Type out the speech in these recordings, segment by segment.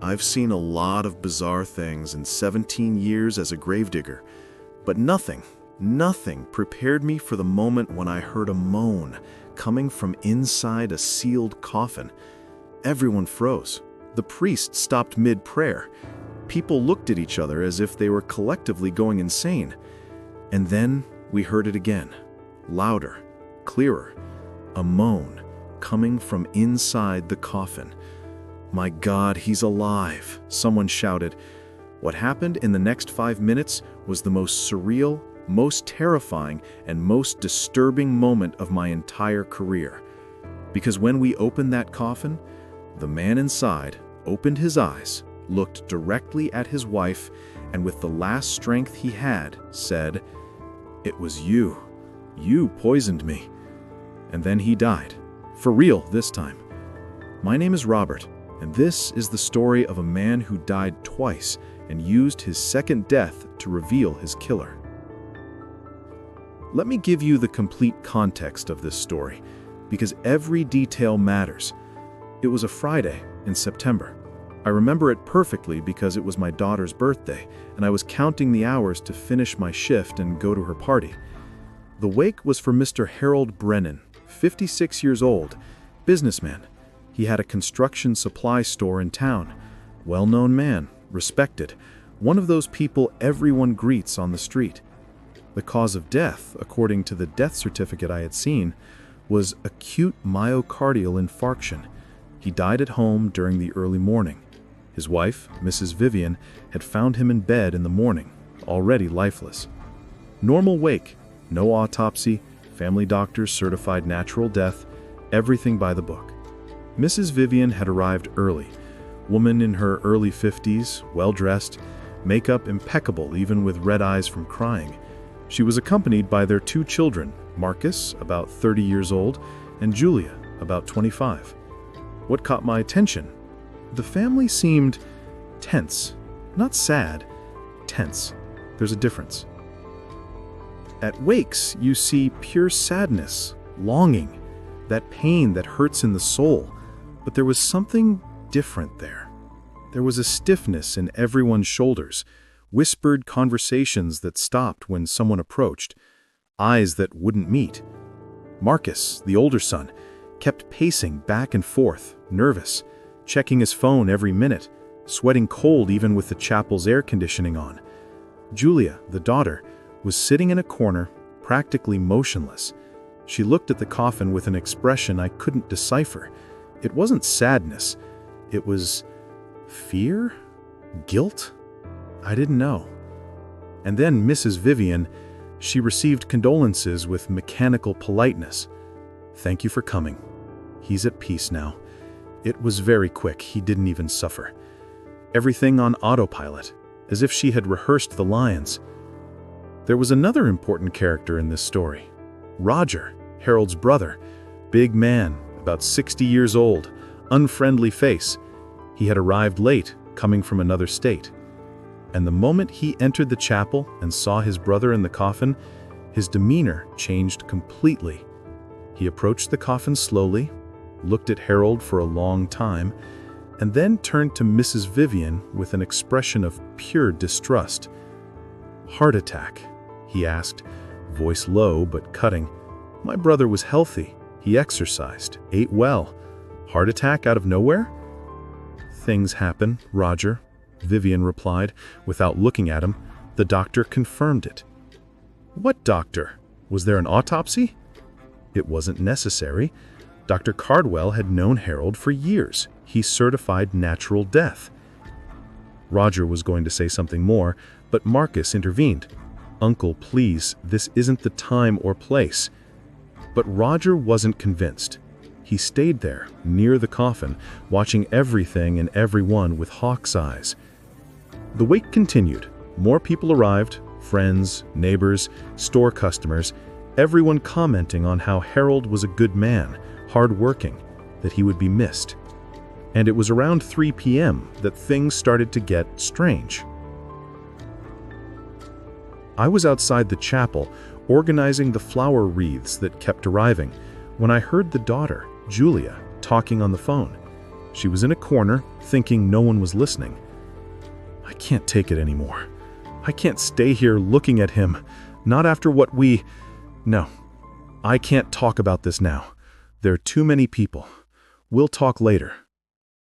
I've seen a lot of bizarre things in 17 years as a gravedigger, but nothing prepared me for the moment when I heard a moan coming from inside a sealed coffin. Everyone froze. The priest stopped mid-prayer. People looked at each other as if they were collectively going insane. And then we heard it again, louder, clearer, a moan coming from inside the coffin. "My God, he's alive," someone shouted. What happened in the next 5 minutes was the most surreal, most terrifying, and most disturbing moment of my entire career. Because when we opened that coffin, the man inside opened his eyes, looked directly at his wife, and with the last strength he had, said, "It was you. You poisoned me." And then he died. For real this time. My name is Robert, and this is the story of a man who died twice and used his second death to reveal his killer. Let me give you the complete context of this story, because every detail matters. It was a Friday in September. I remember it perfectly because it was my daughter's birthday, and I was counting the hours to finish my shift and go to her party. The wake was for Mr. Harold Brennan, 56 years old, businessman. He had a construction supply store in town. Well-known man, respected, one of those people everyone greets on the street. The cause of death, according to the death certificate I had seen, was acute myocardial infarction. He died at home during the early morning. His wife, Mrs. Vivian, had found him in bed in the morning, already lifeless. Normal wake, no autopsy, family doctors certified natural death, everything by the book. Mrs. Vivian had arrived early, woman in her early 50s, well-dressed, makeup impeccable even with red eyes from crying. She was accompanied by their 2 children, Marcus, about 30 years old, and Julia, about 25. What caught my attention? The family seemed tense. Not sad, tense. There's a difference. At wakes, you see pure sadness, longing, that pain that hurts in the soul. But there was something different there. There was a stiffness in everyone's shoulders, whispered conversations that stopped when someone approached, eyes that wouldn't meet. Marcus, the older son, kept pacing back and forth, nervous, checking his phone every minute, sweating cold even with the chapel's air conditioning on. Julia, the daughter, was sitting in a corner, practically motionless. She looked at the coffin with an expression I couldn't decipher. It wasn't sadness. It was fear? Guilt? I didn't know. And then Mrs. Vivian, she received condolences with mechanical politeness. "Thank you for coming. He's at peace now." It was very quick. He didn't even suffer. Everything on autopilot, as if she had rehearsed the lines. There was another important character in this story. Roger, Harold's brother. Big man, about 60 years old, unfriendly face. He had arrived late, coming from another state. And the moment he entered the chapel and saw his brother in the coffin, his demeanor changed completely. He approached the coffin slowly, looked at Harold for a long time, and then turned to Mrs. Vivian with an expression of pure distrust. "Heart attack?" he asked, voice low but cutting. "My brother was healthy. He exercised, ate well. Heart attack out of nowhere?" "Things happen, Roger," Vivian replied, without looking at him. "The doctor confirmed it." "What doctor? Was there an autopsy?" "It wasn't necessary. Dr. Cardwell had known Harold for years. He certified natural death." Roger was going to say something more, but Marcus intervened. "Uncle, please, this isn't the time or place." But Roger wasn't convinced. He stayed there, near the coffin, watching everything and everyone with hawk's eyes. The wake continued. More people arrived, friends, neighbors, store customers, everyone commenting on how Harold was a good man, hard-working, that he would be missed. And it was around 3 p.m. that things started to get strange. I was outside the chapel, organizing the flower wreaths that kept arriving, when I heard the daughter, Julia, talking on the phone. She was in a corner, thinking no one was listening. I can't take it anymore. I can't stay here looking at him. Not after what we... No, I can't talk about this now. There are too many people. We'll talk later.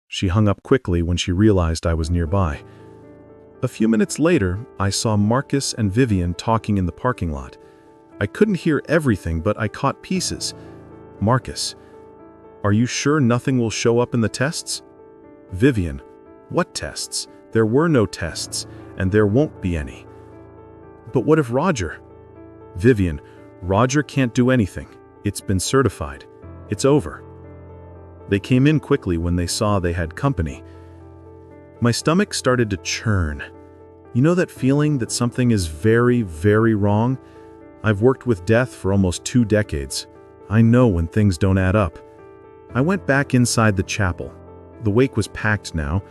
She hung up quickly when she realized I was nearby. A few minutes later, I saw Marcus and Vivian talking in the parking lot. I couldn't hear everything, but I caught pieces. Marcus: "Are you sure nothing will show up in the tests?" Vivian: "What tests? There were no tests, and there won't be any." "But what if Roger?" Vivian: "Roger can't do anything. It's been certified. It's over." They came in quickly when they saw they had company. My stomach started to churn. You know that feeling that something is very, very wrong? I've worked with death for almost 2 decades. I know when things don't add up. I went back inside the chapel. The wake was packed now.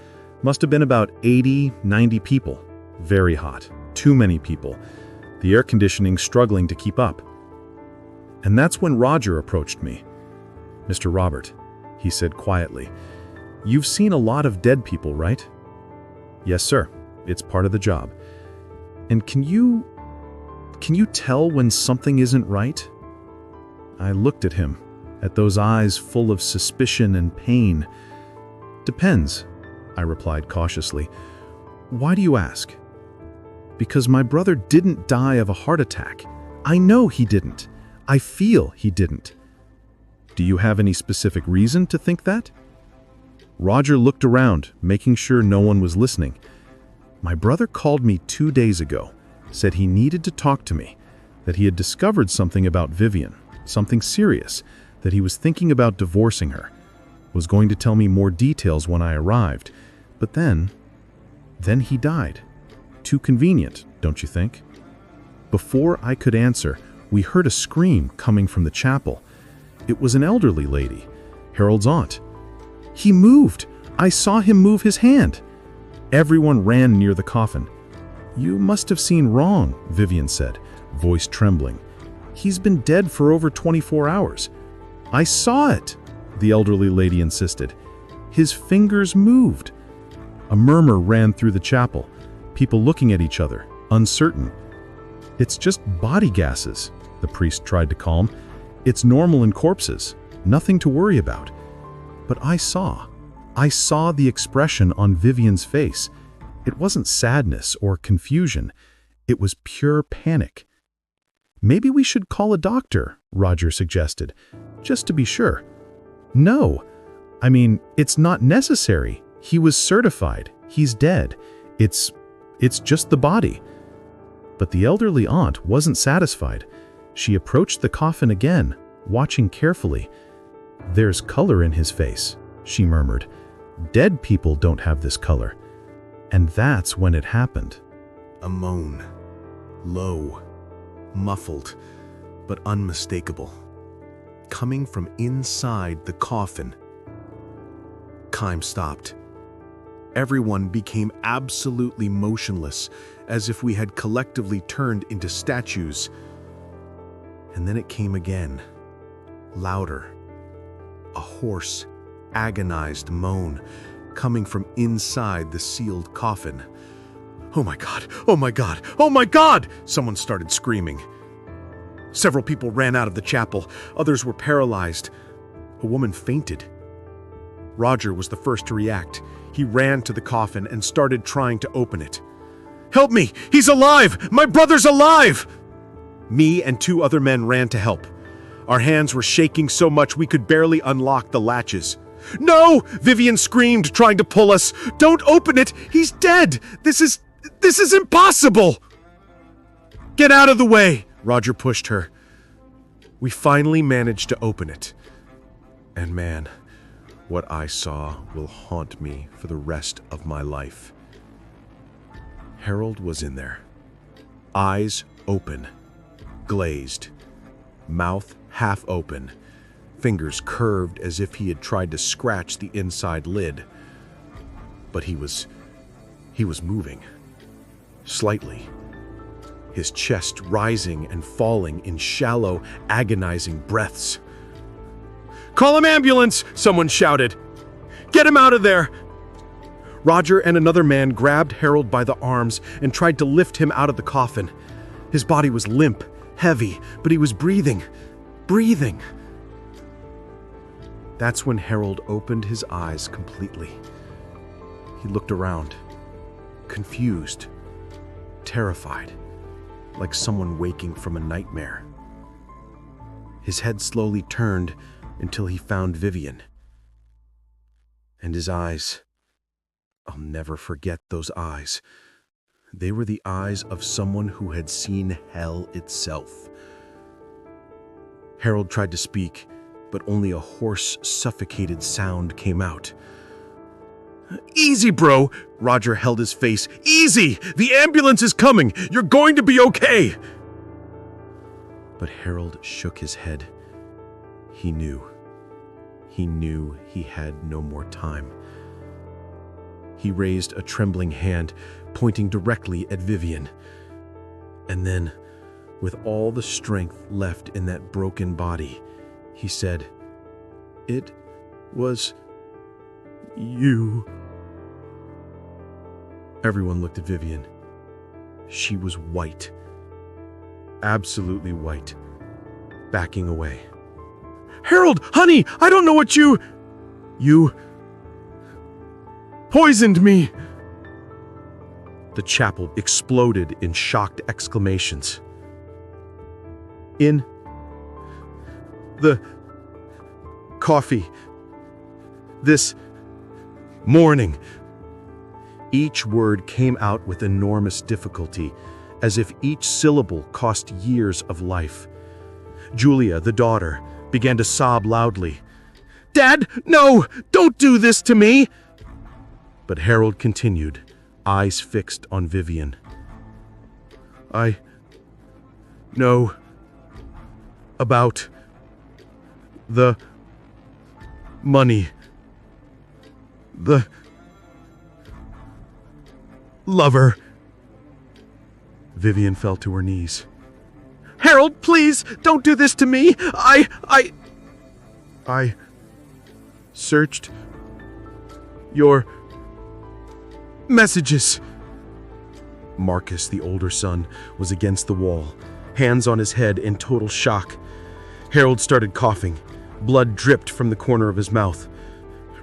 Must have been about 80, 90 people. Very hot. Too many people. The air conditioning struggling to keep up. And that's when Roger approached me. "Mr. Robert," he said quietly, "you've seen a lot of dead people, right?" "Yes, sir. It's part of the job." "And can you tell when something isn't right?" I looked at him, at those eyes full of suspicion and pain. "Depends," I replied cautiously. "Why do you ask?" "Because my brother didn't die of a heart attack. I know he didn't. I feel he didn't." "Do you have any specific reason to think that?" Roger looked around, making sure no one was listening. "My brother called me 2 days ago, said he needed to talk to me, that he had discovered something about Vivian, something serious, that he was thinking about divorcing her. Was going to tell me more details when I arrived, but then he died. Too convenient, don't you think?" Before I could answer, we heard a scream coming from the chapel. It was an elderly lady, Harold's aunt. "He moved! I saw him move his hand!" Everyone ran near the coffin. "You must have seen wrong," Vivian said, voice trembling. "He's been dead for over 24 hours. "I saw it," the elderly lady insisted. "His fingers moved." A murmur ran through the chapel, people looking at each other, uncertain. "It's just body gases," the priest tried to calm. "It's normal in corpses, nothing to worry about." But I saw the expression on Vivian's face. It wasn't sadness or confusion. It was pure panic. "Maybe we should call a doctor," Roger suggested, "just to be sure." "No. I mean, it's not necessary. He was certified. He's dead. It's just the body." But the elderly aunt wasn't satisfied. She approached the coffin again, watching carefully. "There's color in his face," she murmured. "Dead people don't have this color." And that's when it happened. A moan. Low. Muffled, but unmistakable. Coming from inside the coffin. Time stopped. Everyone became absolutely motionless, as if we had collectively turned into statues. And then it came again. Louder. A hoarse, agonized moan coming from inside the sealed coffin. "Oh my God! Oh my God! Oh my God!" someone started screaming. Several people ran out of the chapel. Others were paralyzed. A woman fainted. Roger was the first to react. He ran to the coffin and started trying to open it. "Help me! He's alive! My brother's alive!" Me and 2 other men ran to help. Our hands were shaking so much we could barely unlock the latches. "No!" Vivian screamed, trying to pull us. "Don't open it! He's dead! This is impossible!" "Get out of the way!" Roger pushed her. We finally managed to open it. And man, what I saw will haunt me for the rest of my life. Harold was in there. Eyes open, glazed, mouth half open, fingers curved as if he had tried to scratch the inside lid. But he was moving, slightly. His chest rising and falling in shallow, agonizing breaths. "Call an ambulance!" someone shouted. Get him out of there! Roger and another man grabbed Harold by the arms and tried to lift him out of the coffin. His body was limp, heavy, but he was breathing. That's when Harold opened his eyes completely. He looked around, confused, terrified, like someone waking from a nightmare. His head slowly turned until he found Vivian. And his eyes, I'll never forget those eyes. They were the eyes of someone who had seen hell itself. Harold tried to speak, but only a hoarse, suffocated sound came out. "Easy, bro!" Roger held his face. "Easy! The ambulance is coming! You're going to be okay!" But Harold shook his head. He knew. He knew he had no more time. He raised a trembling hand, pointing directly at Vivian. And then, with all the strength left in that broken body, he said, "It was you." Everyone looked at Vivian. She was white. Absolutely white. Backing away. "Harold, honey, I don't know what you poisoned me." The chapel exploded in shocked exclamations. "In the coffee this morning." Each word came out with enormous difficulty, as if each syllable cost years of life. Julia, the daughter, began to sob loudly. "Dad, no! Don't do this to me!" But Harold continued, eyes fixed on Vivian. "I know about the money, the lover." Vivian fell to her knees. "Harold, please, don't do this to me! I searched your messages." Marcus, the older son, was against the wall, hands on his head in total shock. Harold started coughing. Blood dripped from the corner of his mouth.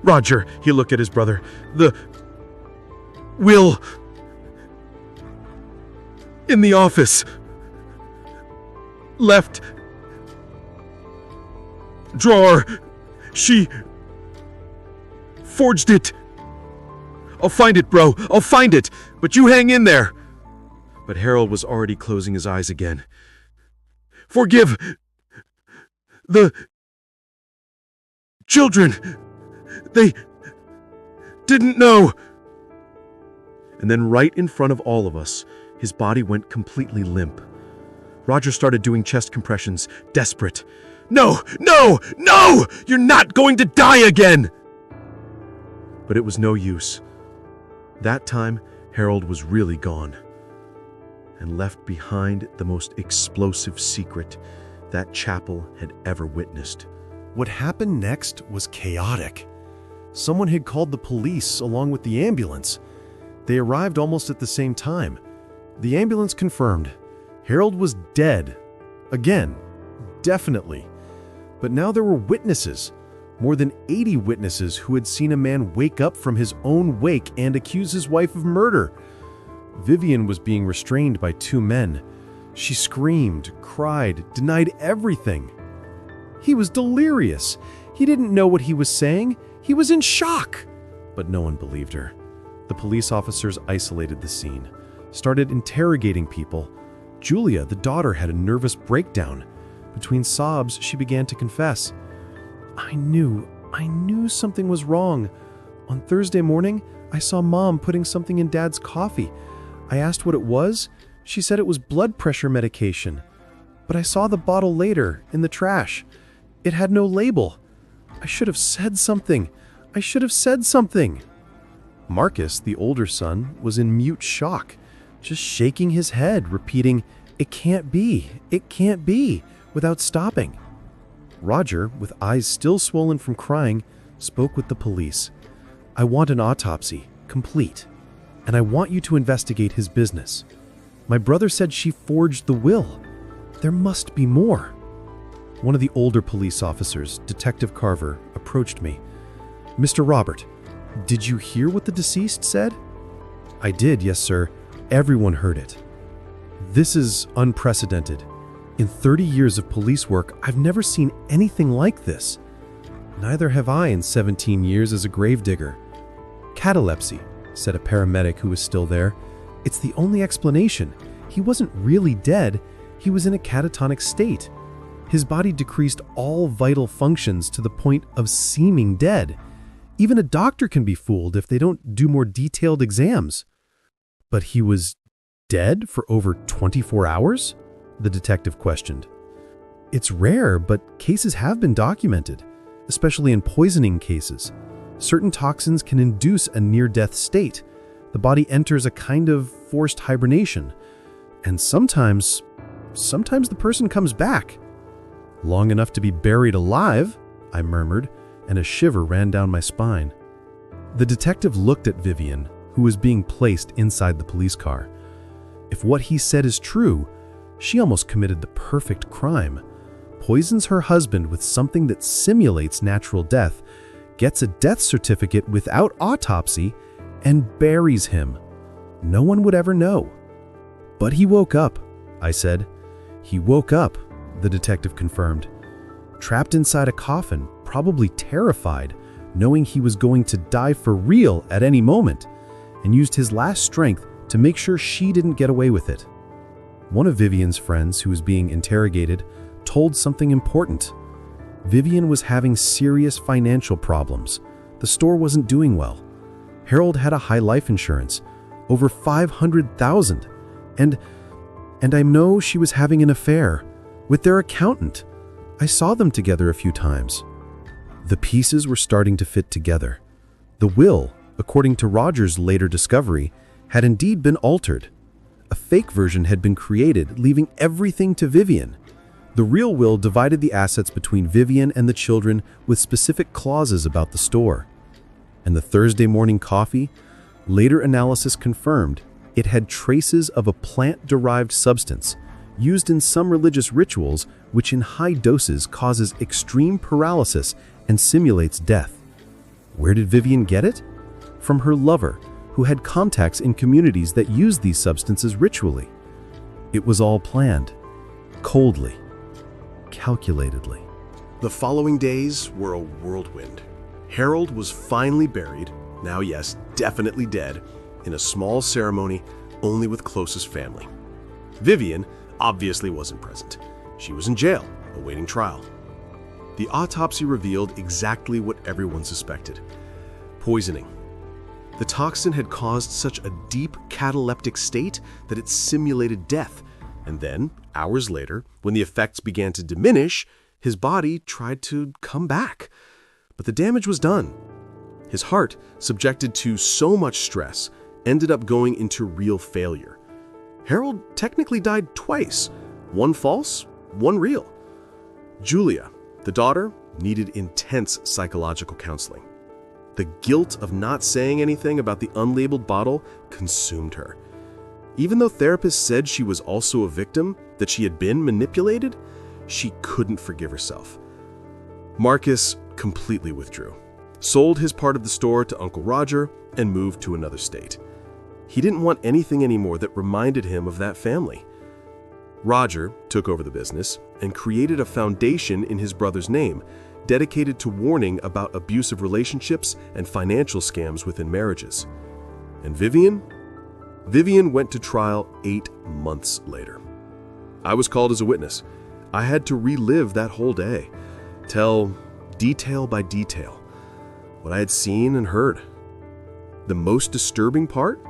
"Roger," he looked at his brother, "the will in the office. Left drawer. She forged it. I'll find it, bro. I'll find it. But you hang in there." But Harold was already closing his eyes again. "Forgive the children. They didn't know." And then right in front of all of us, his body went completely limp. Roger started doing chest compressions, desperate. "No! No! No! You're not going to die again!" But it was no use. That time, Harold was really gone, and left behind the most explosive secret that chapel had ever witnessed. What happened next was chaotic. Someone had called the police along with the ambulance. They arrived almost at the same time. The ambulance confirmed Harold was dead. Again, definitely. But now there were witnesses. More than 80 witnesses who had seen a man wake up from his own wake and accuse his wife of murder. Vivian was being restrained by 2 men. She screamed, cried, denied everything. He was delirious. He didn't know what he was saying. He was in shock. But no one believed her. The police officers isolated the scene, started interrogating people. Julia, the daughter, had a nervous breakdown. Between sobs, she began to confess. I knew something was wrong. On Thursday morning, I saw Mom putting something in Dad's coffee. I asked what it was. She said it was blood pressure medication. But I saw the bottle later, in the trash. It had no label. I should have said something. Marcus, the older son, was in mute shock, just shaking his head, repeating, it can't be, without stopping. Roger, with eyes still swollen from crying, spoke with the police. I want an autopsy, complete, and I want you to investigate his business. My brother said she forged the will. There must be more." One of the older police officers, Detective Carver, approached me. "Mr. Robert, did you hear what the deceased said?" "I did, yes, sir. Everyone heard it." "This is unprecedented. In 30 years of police work, I've never seen anything like this. Neither have I in 17 years as a gravedigger." "Catalepsy," said a paramedic who was still there. "It's the only explanation. He wasn't really dead. He was in a catatonic state. His body decreased all vital functions to the point of seeming dead. Even a doctor can be fooled if they don't do more detailed exams." "But he was dead for over 24 hours?" the detective questioned. "It's rare, but cases have been documented, especially in poisoning cases. Certain toxins can induce a near-death state. The body enters a kind of forced hibernation, and sometimes the person comes back." "Long enough to be buried alive," I murmured, and a shiver ran down my spine. The detective looked at Vivian, who was being placed inside the police car. If what he said is true, she almost committed the perfect crime. Poisons her husband with something that simulates natural death, gets a death certificate without autopsy, and buries him. No one would ever know. "But he woke up," I said. "He woke up," the detective confirmed. "Trapped inside a coffin, probably terrified, knowing he was going to die for real at any moment, and used his last strength to make sure she didn't get away with it." One of Vivian's friends, who was being interrogated, told something important. Vivian was having serious financial problems. The store wasn't doing well. Harold had a high life insurance, over $500,000, and I know she was having an affair with their accountant. I saw them together a few times. The pieces were starting to fit together. The will, according to Roger's later discovery, had indeed been altered. A fake version had been created, leaving everything to Vivian. The real will divided the assets between Vivian and the children with specific clauses about the store. And the Thursday morning coffee, later analysis confirmed, it had traces of a plant-derived substance used in some religious rituals, which in high doses causes extreme paralysis and simulates death. Where did Vivian get it? From her lover, who had contacts in communities that used these substances ritually. It was all planned, coldly, calculatedly. The following days were a whirlwind. Harold was finally buried, now yes, definitely dead, in a small ceremony only with closest family. Vivian obviously wasn't present. She was in jail, awaiting trial. The autopsy revealed exactly what everyone suspected: poisoning. The toxin had caused such a deep cataleptic state that it simulated death, and then, hours later, when the effects began to diminish, his body tried to come back. But the damage was done. His heart, subjected to so much stress, ended up going into real failure. Harold technically died twice, one false, one real. Julia, the daughter, needed intense psychological counseling. The guilt of not saying anything about the unlabeled bottle consumed her. Even though therapists said she was also a victim, that she had been manipulated, she couldn't forgive herself. Marcus completely withdrew, sold his part of the store to Uncle Roger, and moved to another state. He didn't want anything anymore that reminded him of that family. Roger took over the business and created a foundation in his brother's name, dedicated to warning about abusive relationships and financial scams within marriages. And Vivian went to trial 8 months later. I was called as a witness. I had to relive that whole day, tell detail by detail what I had seen and heard. The most disturbing part?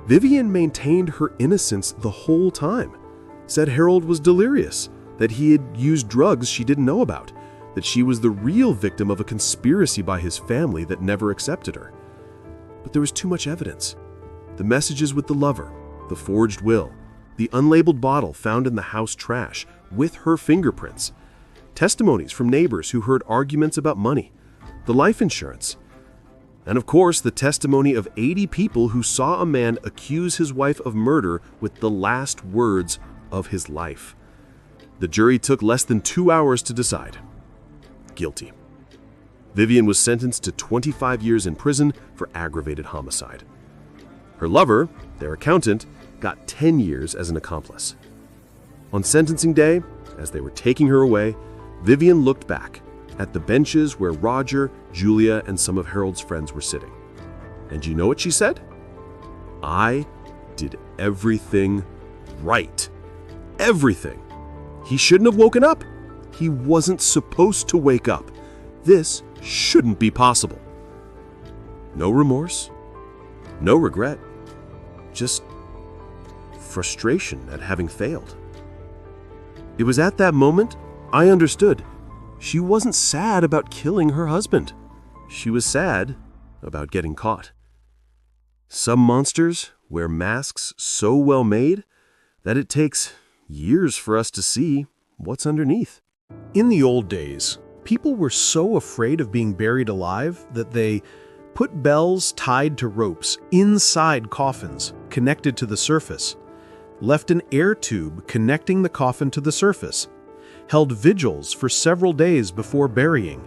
Vivian maintained her innocence the whole time, said Harold was delirious, that he had used drugs she didn't know about, that she was the real victim of a conspiracy by his family that never accepted her. But there was too much evidence. The messages with the lover, the forged will, the unlabeled bottle found in the house trash with her fingerprints, testimonies from neighbors who heard arguments about money, the life insurance. And of course, the testimony of 80 people who saw a man accuse his wife of murder with the last words of his life. The jury took less than 2 hours to decide. Guilty. Vivian was sentenced to 25 years in prison for aggravated homicide. Her lover, their accountant, got 10 years as an accomplice. On sentencing day, as they were taking her away, Vivian looked back at the benches where Roger, Julia, and some of Harold's friends were sitting. And you know what she said? "I did everything right. Everything. He shouldn't have woken up. He wasn't supposed to wake up. This shouldn't be possible." No remorse, no regret, just frustration at having failed. It was at that moment I understood. She wasn't sad about killing her husband. She was sad about getting caught. Some monsters wear masks so well made that it takes years for us to see what's underneath. In the old days, people were so afraid of being buried alive that they put bells tied to ropes inside coffins connected to the surface, left an air tube connecting the coffin to the surface, held vigils for several days before burying,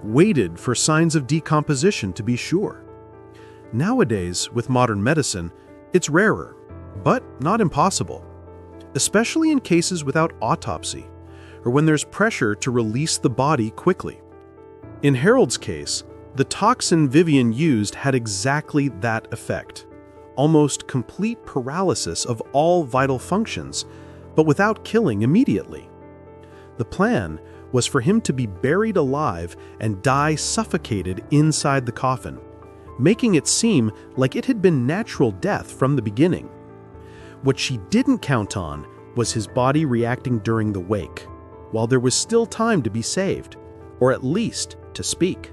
waited for signs of decomposition to be sure. Nowadays, with modern medicine, it's rarer, but not impossible, especially in cases without autopsy, or when there's pressure to release the body quickly. In Harold's case, the toxin Vivian used had exactly that effect, almost complete paralysis of all vital functions, but without killing immediately. The plan was for him to be buried alive and die suffocated inside the coffin, making it seem like it had been natural death from the beginning. What she didn't count on was his body reacting during the wake, while there was still time to be saved, or at least to speak.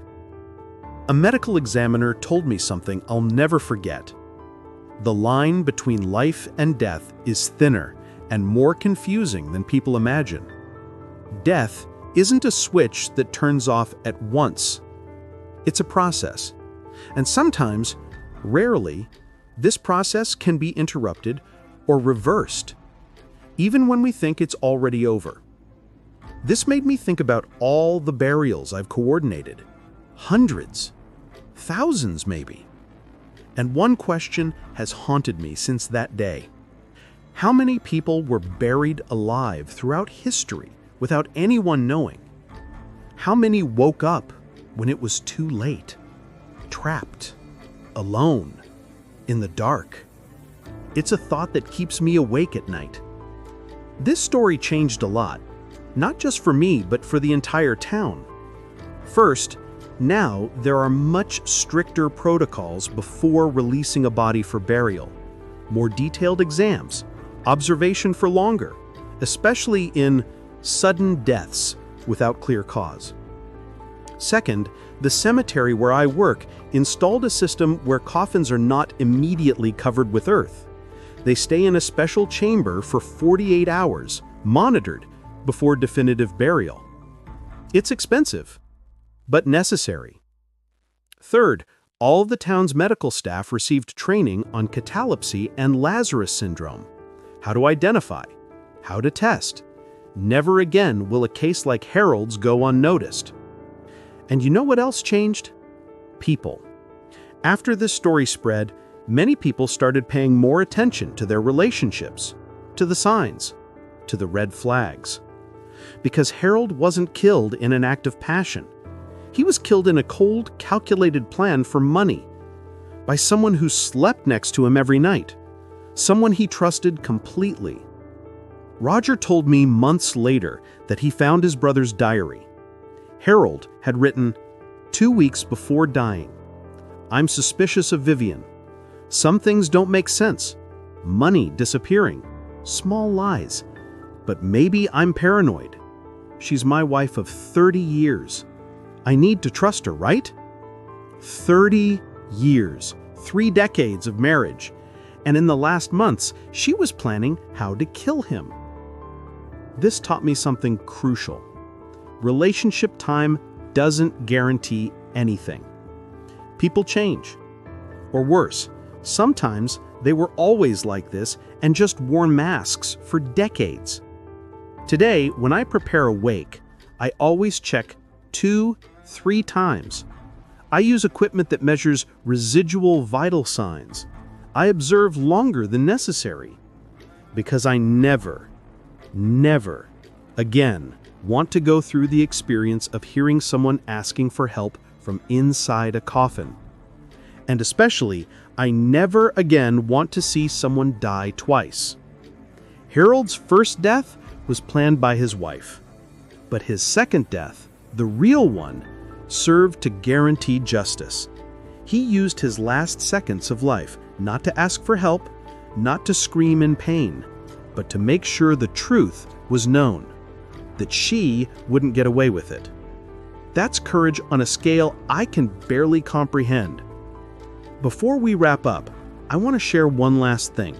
A medical examiner told me something I'll never forget. The line between life and death is thinner and more confusing than people imagine. Death isn't a switch that turns off at once. It's a process. And sometimes, rarely, this process can be interrupted or reversed, even when we think it's already over. This made me think about all the burials I've coordinated. Hundreds, thousands maybe. And one question has haunted me since that day. How many people were buried alive throughout history without anyone knowing? How many woke up when it was too late, trapped, alone, in the dark? It's a thought that keeps me awake at night. This story changed a lot, not just for me, but for the entire town. First, now there are much stricter protocols before releasing a body for burial. More detailed exams, observation for longer, especially in sudden deaths without clear cause. Second, the cemetery where I work installed a system where coffins are not immediately covered with earth. They stay in a special chamber for 48 hours, monitored, before definitive burial. It's expensive, but necessary. Third, all of the town's medical staff received training on catalepsy and Lazarus syndrome, how to identify, how to test. Never again will a case like Harold's go unnoticed. And you know what else changed? People. After this story spread, many people started paying more attention to their relationships, to the signs, to the red flags. Because Harold wasn't killed in an act of passion. He was killed in a cold, calculated plan for money, by someone who slept next to him every night, someone he trusted completely. Roger told me months later that he found his brother's diary. Harold had written, 2 weeks before dying, "I'm suspicious of Vivian. Some things don't make sense. Money disappearing. Small lies. But maybe I'm paranoid. She's my wife of 30 years. I need to trust her, right?" 30 years, 3 decades of marriage. And in the last months, she was planning how to kill him. This taught me something crucial. Relationship time doesn't guarantee anything. People change. Or worse, sometimes they were always like this and just wore masks for decades. Today, when I prepare a wake, I always check 2-3 times. I use equipment that measures residual vital signs. I observe longer than necessary. Because I never again want to go through the experience of hearing someone asking for help from inside a coffin. And especially, I never again want to see someone die twice. Harold's first death was planned by his wife, but his second death, the real one, served to guarantee justice. He used his last seconds of life not to ask for help, not to scream in pain, but to make sure the truth was known, that she wouldn't get away with it. That's courage on a scale I can barely comprehend. Before we wrap up, I want to share one last thing.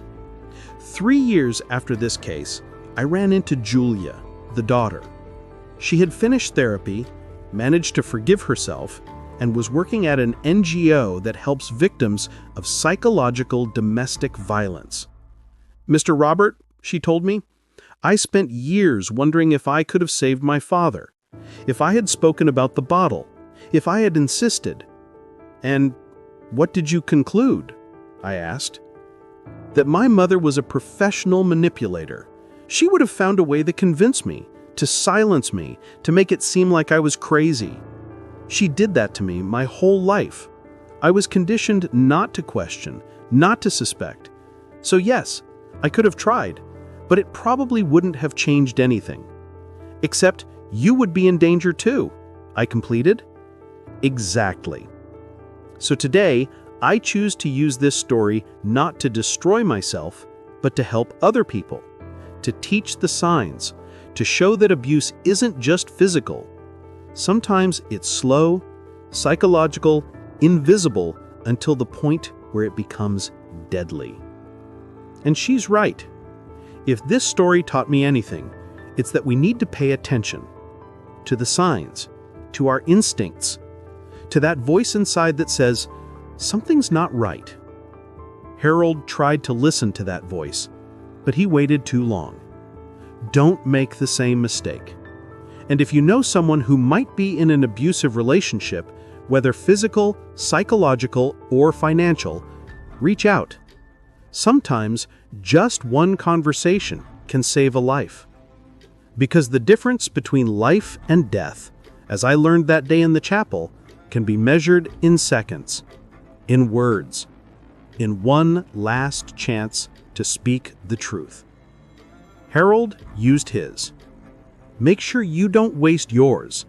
3 years after this case, I ran into Julia, the daughter. She had finished therapy, managed to forgive herself, and was working at an NGO that helps victims of psychological domestic violence. "Mr. Robert," she told me, "I spent years wondering if I could have saved my father, if I had spoken about the bottle, if I had insisted." "And what did you conclude?" I asked. "That my mother was a professional manipulator. She would have found a way to convince me, to silence me, to make it seem like I was crazy. She did that to me my whole life. I was conditioned not to question, not to suspect. So yes, I could have tried, but it probably wouldn't have changed anything. Except you would be in danger too," I completed. "Exactly. So today, I choose to use this story not to destroy myself, but to help other people, to teach the signs, to show that abuse isn't just physical. Sometimes it's slow, psychological, invisible, until the point where it becomes deadly." And she's right. If this story taught me anything, it's that we need to pay attention to the signs, to our instincts, to that voice inside that says, something's not right. Harold tried to listen to that voice, but he waited too long. Don't make the same mistake. And if you know someone who might be in an abusive relationship, whether physical, psychological, or financial, reach out. Sometimes just one conversation can save a life. Because the difference between life and death, as I learned that day in the chapel, can be measured in seconds, in words, in one last chance to speak the truth. Harold used his. Make sure you don't waste yours.